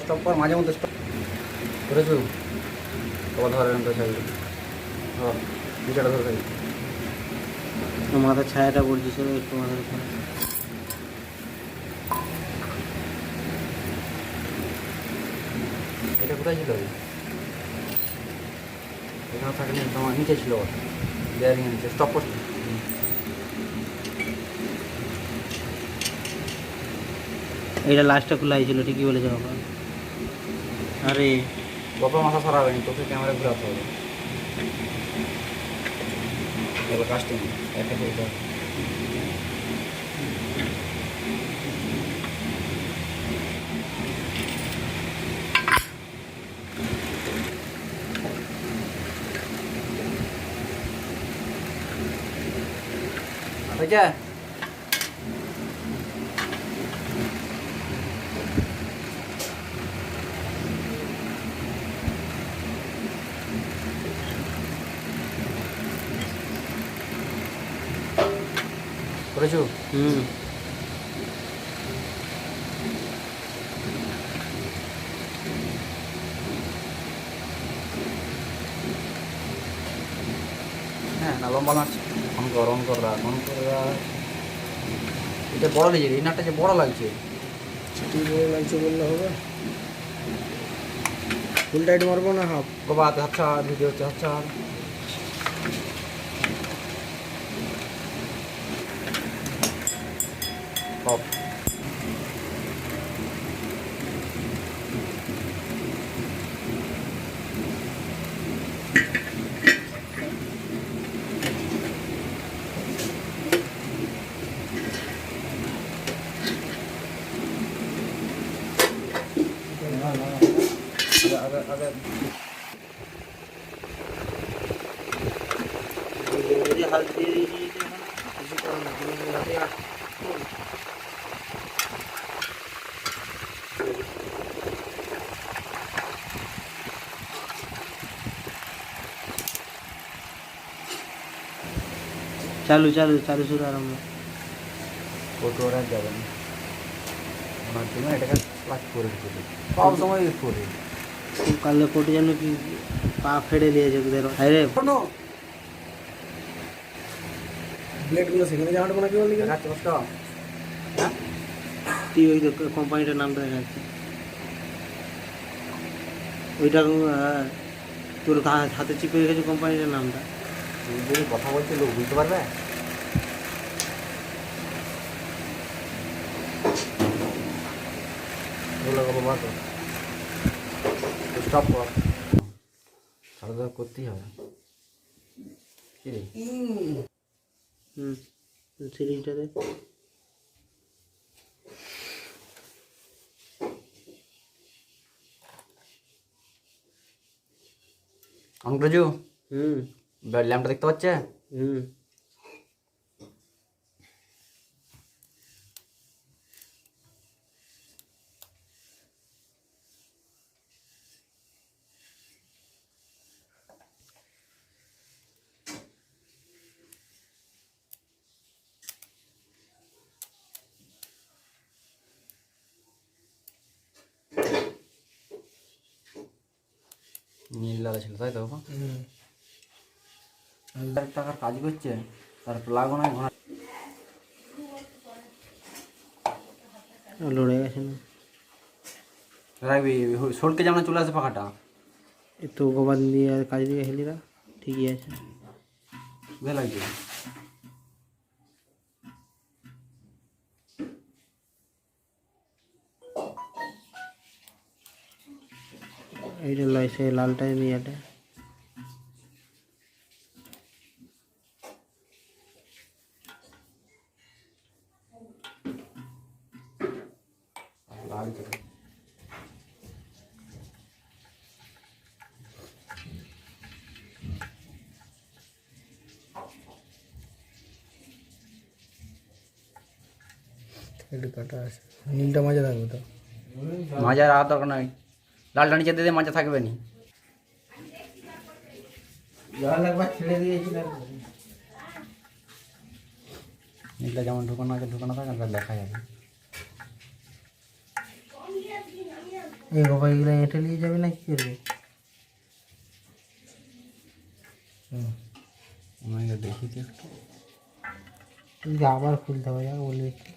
Stop কর, মাঝে মধ্যে স্টপ করেছু। তোমার ধরেন তো সাইড নিচেটা ধরে থাকি। মাথার ছায়াটা পড়ছে সে একটু মাথার ছায়া। এটা কোথায় ছিল? এখানে থাকেনি, তোমার নিচে ছিল, বেয়ারিং নিচে। স্টপ করছি। এইটা লাস্টটা খোলা হয়েছিল, ঠিকই বলেছে বাবা। আরে বাবা মাথা সারা হয়নি, তোকে ক্যামেরা ঘুরাতে হবে। এবার কাস্টিং একটা করতে হবে। হয়েছে? করেছু? হুম। হ্যাঁ না, লম্বা নাচ। অন কর, অন কর, রাখ, অন করে রাখ। এটা বড় লেগেছে, এই নাটটা যে বড় লাগছে। ঠিক বড় লাগছে বললে হবে? ফুল টাইট মারবো না হাফ? বাবা হাতে হাত ছাড়, ভিডিও হচ্ছে, হাত ছাড়। অফ। আগে হাত দিয়ে দিয়েছি কিছু করে না, চালু চালু চালু শুরু আরম্ভ। ফটো ওরা যাবে না, ওনার জন্য এটাকে প্লাগ করে দিতে সব সময় ইউজ করে। কালে কোটে যেন কি পা ফেড়ে দিয়েছে তোদের। আরে ব্লেডগুলো সেখানে যাওয়াটা কোনো কি বললি? দেখাচ্ছে কষ্ট। হ্যাঁ তুই ওই কোম্পানিটার নামটা দেখাচ্ছে ওইটা। তোর হাতে চিপে রেখেছে কোম্পানিটার নামটা। তুই যদি কথা বলছে লোক বুঝতে পারবে। স্টপ কর, সারা করতেই হবে। কি রে? সিরিজটা দেখ। অনগ্রজু, হুম ল্যাম্পটা দেখতে পাচ্ছে? হুম। নীল লাল ছিল তাই তো বাবা? টাকার কাজ করছে, তার প্লাগও নয়, ঘোড়া লড়ে গেছে না রাখবি। সরকে যেমন চলে আসে পাখাটা। তো গোবান দিয়ে আর কাজ দিয়ে হেলিরা ঠিকই আছে। ভালো লাগছে। এইটা লয় সে লালটাই নিয়ে এটা। একটু কাটা আছে, নীলটা মাজা থাকবে তো। মাজার আর দরকার নাই, লালটা নিচে দিয়ে মাজা থাকবে নি। জল একবার ছেড়ে দিয়েছিল। নীলটা যেমন ঢুকানো আছে ঢুকানো থাকে, দেখা যাবে। এই বাবা এগুলো এঁটে নিয়ে যাবে না কি করবে? আমাকে দেখি তো একটু। যদি আবার খুলতে হবে, বলে দিচ্ছি।